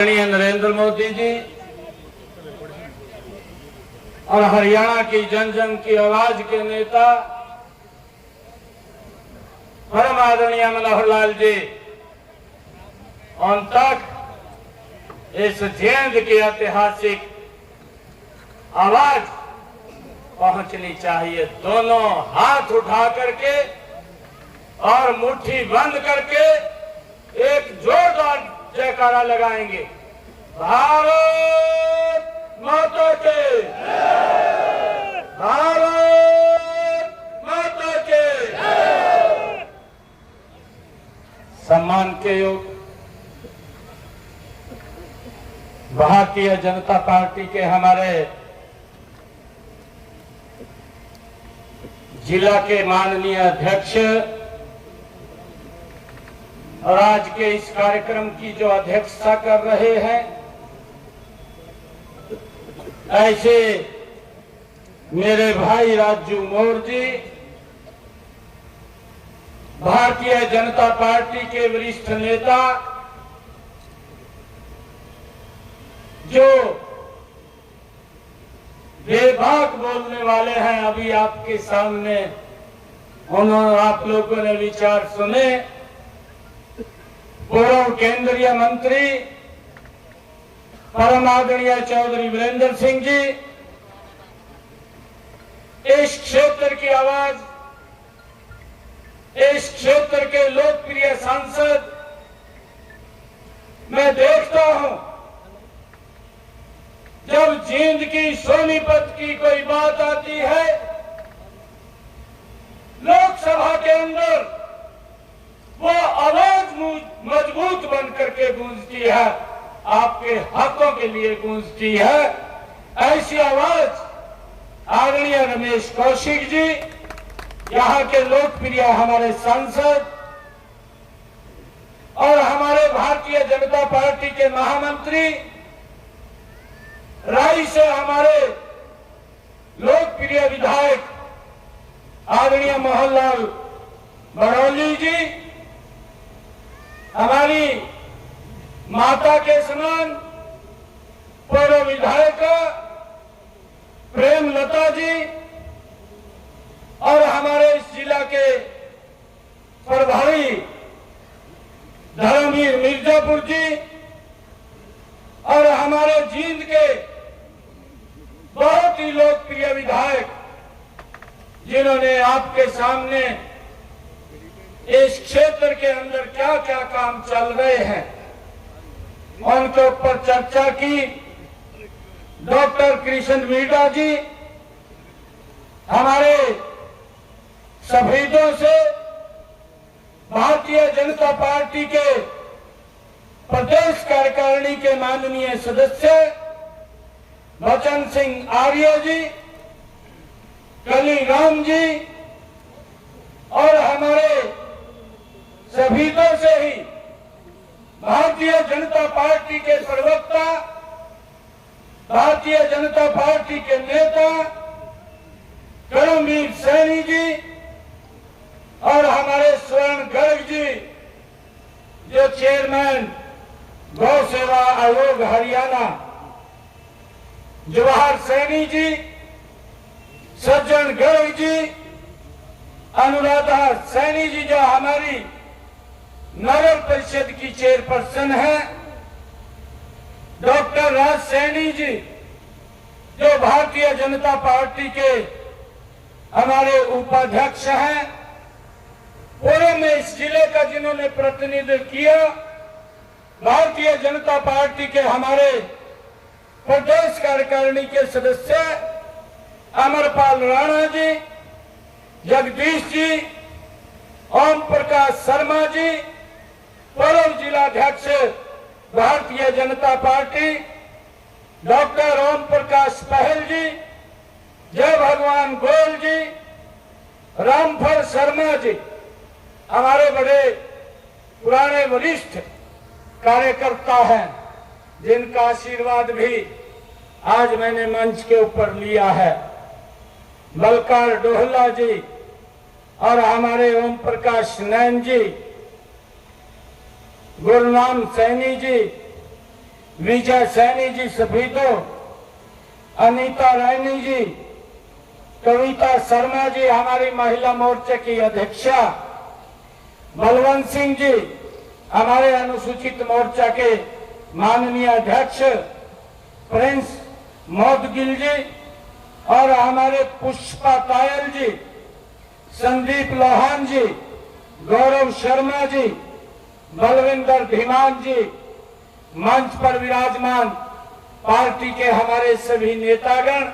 नरेंद्र मोदी जी और हरियाणा की जन जन की आवाज के नेता परम आदरणीय मनोहर लाल जी उन तक इस जेंद की ऐतिहासिक आवाज पहुंचनी चाहिए। दोनों हाथ उठा करके और मुट्ठी बंद करके एक जोरदार जयकारा लगाएंगे। भारत माता के, भारत माता के। सम्मान के योग भारतीय जनता पार्टी के हमारे जिला के माननीय अध्यक्ष और आज के इस कार्यक्रम की जो अध्यक्षता कर रहे हैं, ऐसे मेरे भाई राजू मोर जी, भारतीय जनता पार्टी के वरिष्ठ नेता जो बेबाक बोलने वाले हैं, अभी आपके सामने उन्होंने आप लोगों ने विचार सुने। पूर्व केंद्रीय मंत्री परम आदरणीय चौधरी वीरेंद्र सिंह जी, इस क्षेत्र की आवाज, इस क्षेत्र के लोकप्रिय सांसद, मैं देखता हूं जब जींद की सोनीपत की कोई बात आती है, लोकसभा के अंदर वो आवाज मजबूत बन करके गूंजती है, आपके हकों के लिए गूंजती है। ऐसी आवाज आदरणीय रमेश कौशिक जी, यहाँ के लोकप्रिय हमारे सांसद और हमारे भारतीय जनता पार्टी के महामंत्री, राई से हमारे लोकप्रिय विधायक आदरणीय मोहनलाल बड़ौली जी, हमारी माता के समान पूर्व विधायक प्रेमलता जी और हमारे इस जिला के प्रभारी धर्मवीर मिर्जापुर जी और हमारे जींद के बहुत ही लोकप्रिय विधायक जिन्होंने आपके सामने इस क्षेत्र के अंदर क्या क्या काम चल रहे हैं उनके ऊपर चर्चा की। डॉक्टर कृष्ण मीणा जी हमारे शहीदों से भारतीय जनता पार्टी के प्रदेश कार्यकारिणी के माननीय सदस्य बचन सिंह आर्य जी, कलीराम जी और हमारे शहीदों से ही भारतीय जनता पार्टी के प्रवक्ता, भारतीय जनता पार्टी के नेता कर्मवीर सैनी जी और हमारे स्वर्ण गर्ग जी जो चेयरमैन गौ सेवा आयोग हरियाणा, जवाहर सैनी जी, सज्जन गर्ग जी, अनुराधा सैनी जी जो हमारी नगर परिषद की चेयरपर्सन है, डॉक्टर राज सैनी जी जो भारतीय जनता पार्टी के हमारे उपाध्यक्ष हैं, पूर्व में इस जिले का जिन्होंने प्रतिनिधित्व किया, भारतीय जनता पार्टी के हमारे प्रदेश कार्यकारिणी के सदस्य अमरपाल राणा जी, जगदीश जी, ओम प्रकाश शर्मा जी, पूर्व जिलाध्यक्ष भारतीय जनता पार्टी डॉक्टर ओम प्रकाश पहल जी, जय भगवान गोयल जी, रामफल शर्मा जी, हमारे बड़े पुराने वरिष्ठ कार्यकर्ता हैं जिनका आशीर्वाद भी आज मैंने मंच के ऊपर लिया है। बलकार डोहला जी और हमारे ओम प्रकाश नैन जी, गुरनाम सैनी जी, विजय सैनी जी सफीदो, अनीता रैनी जी, कविता शर्मा जी हमारी महिला मोर्चे की अध्यक्षा, बलवंत सिंह जी हमारे अनुसूचित मोर्चा के माननीय अध्यक्ष, प्रिंस मोदगिल जी और हमारे पुष्पा तायल जी, संदीप लोहान जी, गौरव शर्मा जी, बलविंदर धीमान जी, मंच पर विराजमान पार्टी के हमारे सभी नेतागण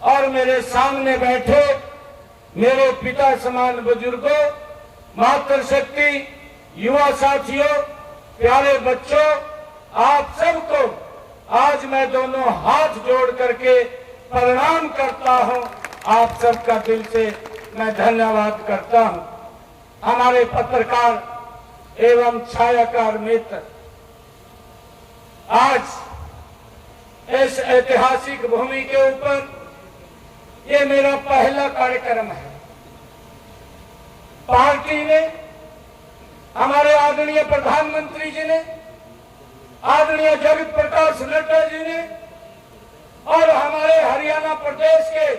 और मेरे सामने बैठे मेरे पिता समान बुजुर्गों, मातृशक्ति, युवा साथियों, प्यारे बच्चों, आप सबको आज मैं दोनों हाथ जोड़ करके प्रणाम करता हूं। आप सबका दिल से मैं धन्यवाद करता हूं। हमारे पत्रकार एवं छायाकार मित्र, आज इस ऐतिहासिक भूमि के ऊपर ये मेरा पहला कार्यक्रम है। पार्टी ने, हमारे आदरणीय प्रधानमंत्री जी ने, आदरणीय जगत प्रकाश नड्डा जी ने और हमारे हरियाणा प्रदेश के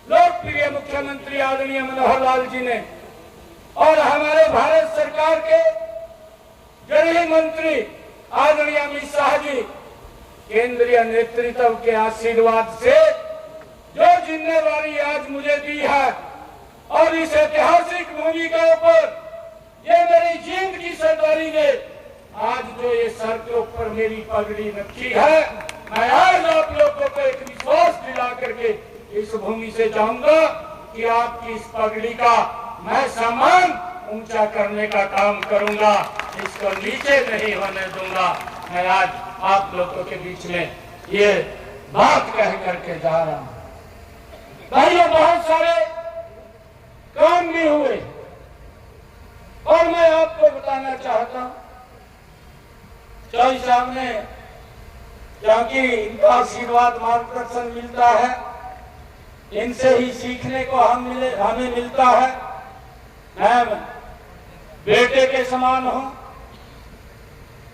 लोकप्रिय मुख्यमंत्री आदरणीय मनोहर लाल जी ने और हमारे भारत सरकार के गृह मंत्री आदरणीय अमित शाह जी, केंद्रीय नेतृत्व के आशीर्वाद से जो जिम्मेवारी आज मुझे दी है और इस ऐतिहासिक भूमि के ऊपर ये मेरी जींद की सरदारी ने आज जो ये सर के ऊपर मेरी पगड़ी रखी है, मैं आज आप लोगों को एक विश्वास दिला करके इस भूमि से जाऊंगा कि आपकी इस पगड़ी का मैं सम्मान ऊंचा करने का काम करूंगा, इसको नीचे नहीं होने दूंगा। मैं आज आप लोगों के बीच में ये बात कह करके जा रहा हूं। भाइयों, बहुत सारे काम भी हुए और मैं आपको बताना चाहता हूं, चौधरी साहब ने क्योंकि इनका आशीर्वाद मार्गदर्शन मिलता है, इनसे ही सीखने को हमें मिलता है। मैं बेटे के समान हूं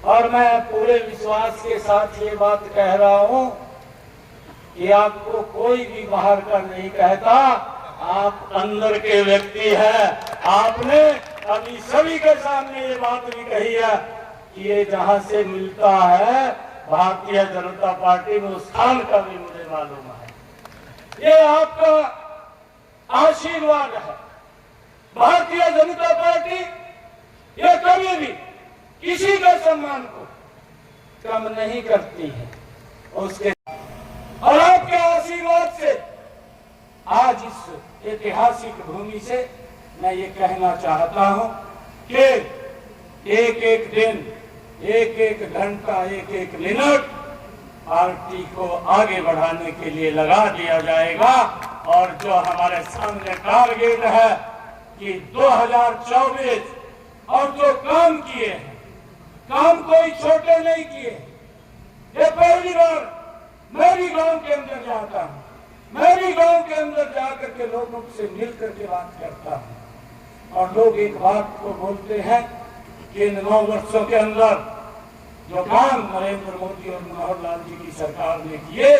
और मैं पूरे विश्वास के साथ ये बात कह रहा हूं कि आपको कोई भी बाहर का नहीं कहता, आप अंदर के व्यक्ति हैं। आपने अभी सभी के सामने ये बात भी कही है कि ये जहां से मिलता है भारतीय जनता पार्टी में, उस स्थान का भी मुझे मालूम है। ये आपका आशीर्वाद है। भारतीय जनता पार्टी ये कभी भी किसी के सम्मान को कम नहीं करती है। उसके और आपके आशीर्वाद से आज इस ऐतिहासिक भूमि से मैं ये कहना चाहता हूं कि एक एक दिन, एक एक घंटा, एक एक मिनट पार्टी को आगे बढ़ाने के लिए लगा दिया जाएगा। और जो हमारे सामने टारगेट है कि 2024 और जो काम किए हैं, काम कोई छोटे नहीं किए। ये पहली बार मैं भी गांव के अंदर जाता हूं, मैं भी गांव के अंदर जाकर के लोगों से मिल करके बात करता हूं और लोग एक बात को बोलते हैं कि इन 9 वर्षों के अंदर जो काम नरेंद्र मोदी और मनोहर लाल जी की सरकार ने किए,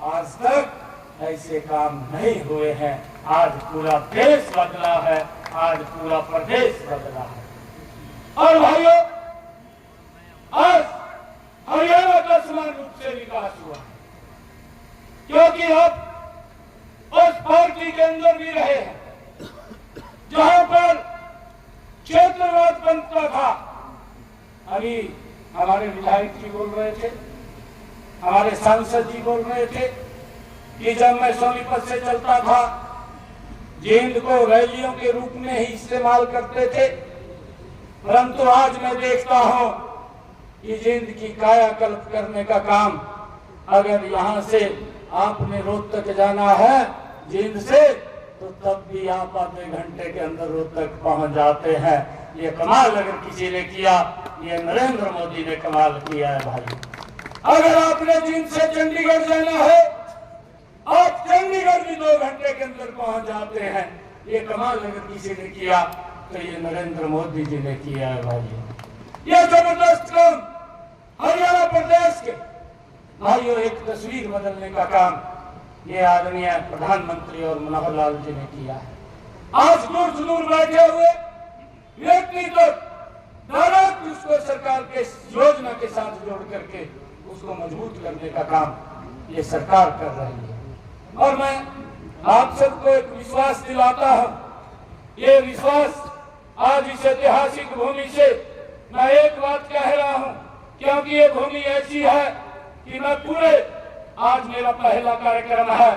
आज तक ऐसे काम नहीं हुए हैं। आज पूरा देश बदला है, आज पूरा प्रदेश बदला है। और भाइयों, आज हरियाणा का समान रूप से विकास हुआ है, क्योंकि आप उस पार्टी के अंदर भी रहे हैं जहां पर क्षेत्रवाद बनता था। अभी हमारे विधायक जी बोल रहे थे, हमारे सांसद जी बोल रहे थे कि जब मैं सोनीपत से चलता था, जींद को रैलियों के रूप में ही इस्तेमाल करते थे, परंतु आज मैं देखता हूं कि जींद की कायाकल्प करने का काम, अगर यहां से आपने रोहतक जाना है जींद से, तो तब भी आप आधे घंटे के अंदर रोहतक पहुंच जाते हैं। ये कमाल अगर किसी ने किया, ये नरेंद्र मोदी ने कमाल किया है भाई। अगर आपने जींद से चंडीगढ़ जाना है, आप चंडीगढ़ भी 2 घंटे के अंदर पहुंच जाते हैं। ये कमाल अगर किसी ने किया तो ये नरेंद्र मोदी जी ने किया है भाई। ये जबरदस्त काम हरियाणा प्रदेश के भाइयों एक तस्वीर बदलने का काम ये आदरणीय प्रधानमंत्री और मनोहर लाल जी ने किया है। आज दूर सुदूर बैठे हुए व्यक्ति तो डायरेक्ट उसको सरकार के योजना के साथ जोड़ करके उसको मजबूत करने का काम ये सरकार कर रही है। और मैं आप सबको एक विश्वास दिलाता हूं, ये विश्वास आज इस ऐतिहासिक भूमि से मैं एक बात कह रहा हूं, क्योंकि ये भूमि ऐसी है कि मैं पूरे आज मेरा पहला कार्यक्रम है,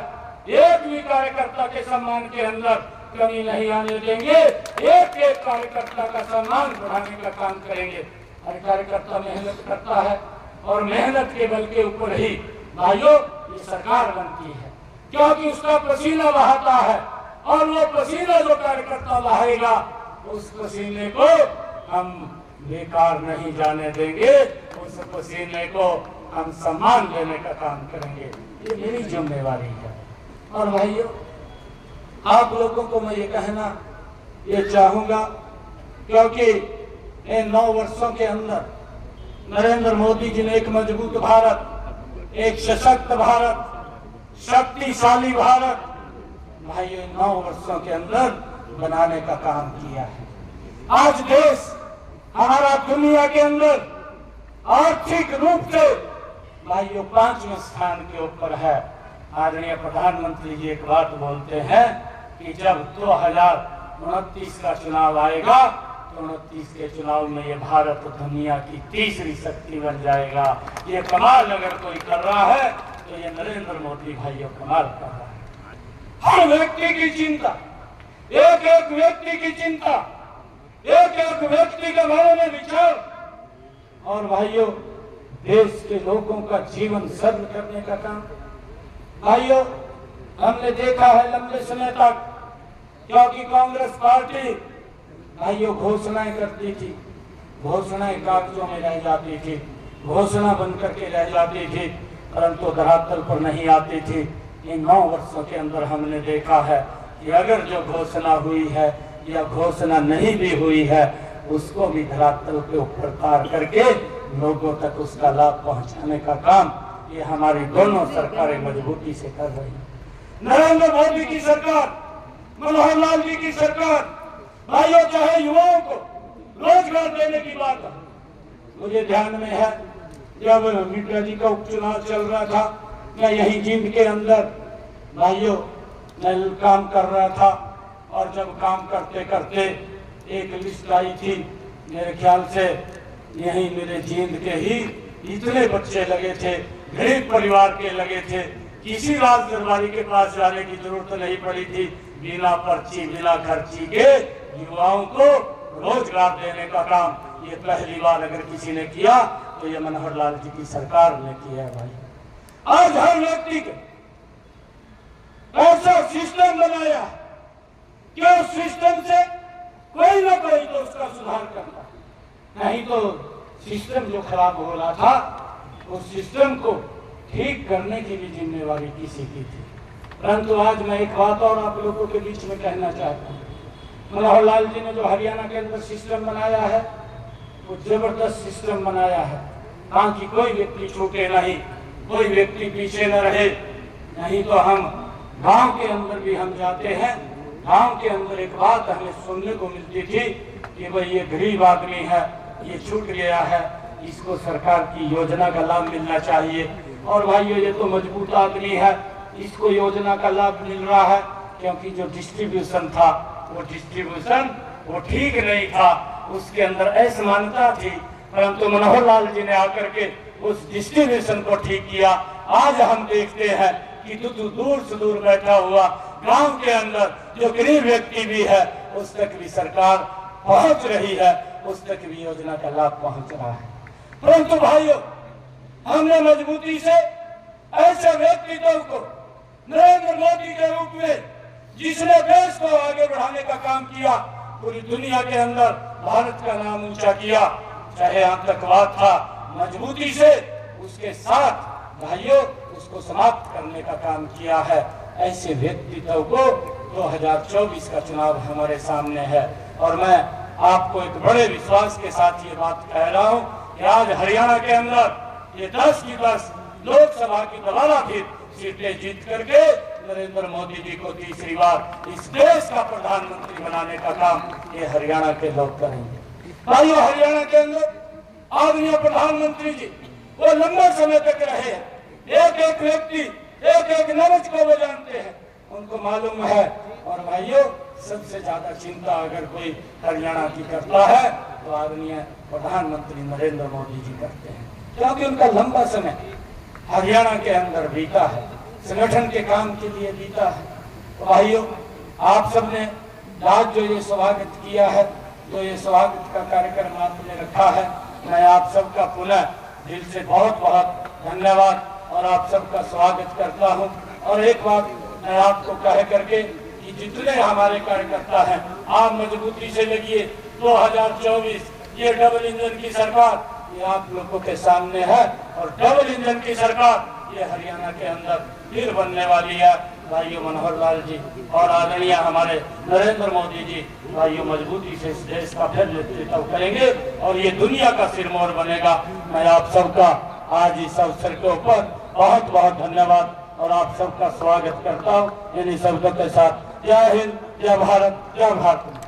एक भी कार्यकर्ता के सम्मान के अंदर कमी नहीं आने देंगे। एक एक कार्यकर्ता का सम्मान बढ़ाने का काम करेंगे। हर कार्यकर्ता मेहनत करता है और मेहनत के बल के ऊपर ही भाइयों ये सरकार बनती है, क्योंकि उसका पसीना बहाता है और वो पसीना जो कार्यकर्ता बहाएगा उस पसीने को हम बेकार नहीं जाने देंगे, उस पसीने को हम सम्मान देने का काम करेंगे। ये मेरी जिम्मेवारी है। और भाइयों आप लोगों को मैं ये कहना ये चाहूंगा, क्योंकि इन 9 वर्षों के अंदर नरेंद्र मोदी जी ने एक मजबूत भारत, एक सशक्त भारत, शक्तिशाली भारत भाइयों 9 वर्षों के अंदर बनाने का काम किया है। आज देश हमारा दुनिया के अंदर आर्थिक रूप से भाइयों 5वें स्थान के ऊपर है। आदरणीय प्रधानमंत्री जी एक बात बोलते हैं कि जब 2029 का चुनाव आएगा तो 29 के चुनाव में ये भारत दुनिया की तीसरी शक्ति बन जाएगा। ये कमाल अगर कोई कर रहा है तो ये नरेंद्र मोदी भाइयों कमाल कर रहा है। हर व्यक्ति की चिंता, एक एक व्यक्ति की चिंता, एक एक व्यक्ति के बारे में विचार और भाइयों देश के लोगों का जीवन सरल करने का काम। भाइयों हमने देखा है लंबे समय तक, क्योंकि कांग्रेस पार्टी भाइयों घोषणाएं करती थी, घोषणाएं कागजों में रह जाती थी, घोषणा बन करके रह जाती थी, परंतु धरातल पर नहीं आती थी। इन 9 वर्षों के अंदर हमने देखा है कि अगर जो घोषणा हुई है या घोषणा नहीं भी हुई है उसको भी धरातल के ऊपर उतार करके लोगों तक उसका लाभ पहुंचाने का काम ये हमारी दोनों सरकारें मजबूती से कर रही हैं। नरेंद्र मोदी की सरकार, मनोहर लाल जी की सरकार भाइयों चाहे युवाओं को रोजगार देने की बात है। मुझे ध्यान में है जब मिश्रा जी का उपचुनाव चल रहा था, मैं यही जींद के अंदर भाइयों मैं काम कर रहा था और जब काम करते करते एक लिस्ट आई थी, मेरे ख्याल से यही मेरे जींद के ही इतने बच्चे लगे थे, गरीब परिवार के लगे थे, किसी राज दरबारी के पास जाने की जरूरत नहीं पड़ी थी। बिना पर्ची बिना खर्ची के युवाओं को रोजगार देने का काम ये पहली बार अगर किसी ने किया तो ये मनोहर लाल जी की सरकार ने किया है। भाई आज हर व्यक्ति के ऐसा सिस्टम बनाया कि उस सिस्टम से कोई ना कोई तो उसका सुधार करता, नहीं तो सिस्टम जो खराब हो रहा था उस सिस्टम को ठीक करने की भी जिम्मेवारी किसी की थी। परंतु आज मैं एक बात और आप लोगों के बीच में कहना चाहता हूँ, मनोहर लाल जी ने जो हरियाणा के अंदर सिस्टम बनाया है वो जबरदस्त सिस्टम बनाया है, ताकि कोई व्यक्ति छूटे नहीं, कोई व्यक्ति पीछे न रहे। नहीं तो हम गांव के अंदर भी हम जाते हैं, गांव के अंदर एक बात हमें सुनने को मिलती थी कि भाई ये गरीब आदमी है, ये छूट गया है, इसको सरकार की योजना का लाभ मिलना चाहिए। और भाइयों ये तो मजबूत आदमी है, इसको योजना का लाभ मिल रहा है, क्योंकि जो डिस्ट्रीब्यूशन था वो डिस्ट्रीब्यूशन वो ठीक नहीं था, उसके अंदर असमानता थी। परंतु मनोहर लाल जी ने आकर के उस डिस्ट्रीब्यूशन को ठीक किया। आज हम देखते हैं कि दूर से दूर बैठा हुआ गांव के अंदर जो गरीब व्यक्ति भी है उस तक भी सरकार पहुंच रही है, उस तक भी योजना का लाभ पहुंच रहा है। परंतु भाइयों हमने मजबूती से ऐसे व्यक्तित्व को नरेंद्र मोदी के रूप में जिसने देश को आगे बढ़ाने का काम किया, पूरी दुनिया के अंदर भारत का नाम ऊंचा किया, चाहे आतंकवाद था, मजबूती से उसके साथ भाइयों उसको समाप्त करने का काम किया है। ऐसे व्यक्तित्व को 2024 का चुनाव हमारे सामने है और मैं आपको एक बड़े विश्वास के साथ ये बात कह रहा हूँ कि आज हरियाणा के अंदर ये 10 की 10 लोकसभा की दोबारा फिर सीटें जीत करके नरेंद्र मोदी जी को तीसरी बार इस देश का प्रधानमंत्री बनाने का काम ये हरियाणा के लोग करेंगे। भाइयों, हरियाणा के अंदर आदरणीय प्रधानमंत्री जी वो लंबे समय तक रहे हैं। एक एक व्यक्ति, एक एक नवज को वो जानते हैं, उनको मालूम है। और भाइयों, सबसे ज्यादा चिंता अगर कोई हरियाणा की करता है तो आदरणीय प्रधानमंत्री नरेंद्र मोदी जी करते हैं, क्योंकि उनका लंबा समय हरियाणा के अंदर बीता है, संगठन के काम के लिए बीता है। तो भाइयों, आप सबने आज जो ये स्वागत किया है, जो ये स्वागत का कार्यक्रम आपने रखा है, मैं आप सबका पुनः दिल से बहुत बहुत धन्यवाद और आप सबका स्वागत करता हूं। और एक बात मैं आपको कह करके कि जितने हमारे कार्यकर्ता हैं, आप मजबूती से लगिए। 2024 ये डबल इंजन की सरकार ये आप लोगों के सामने है और डबल इंजन की सरकार ये हरियाणा के अंदर फिर बनने वाली है। भाइयों, मनोहर लाल जी और आदरणीय हमारे नरेंद्र मोदी जी भाइयों मजबूती से इस देश का फिर नेतृत्व करेंगे और ये दुनिया का सिरमौर बनेगा। मैं आप सबका आज इस अवसर के ऊपर बहुत बहुत धन्यवाद और आप सबका स्वागत करता हूँ। इन शब्दों के साथ जय हिंद, जय भारत, जय भारत।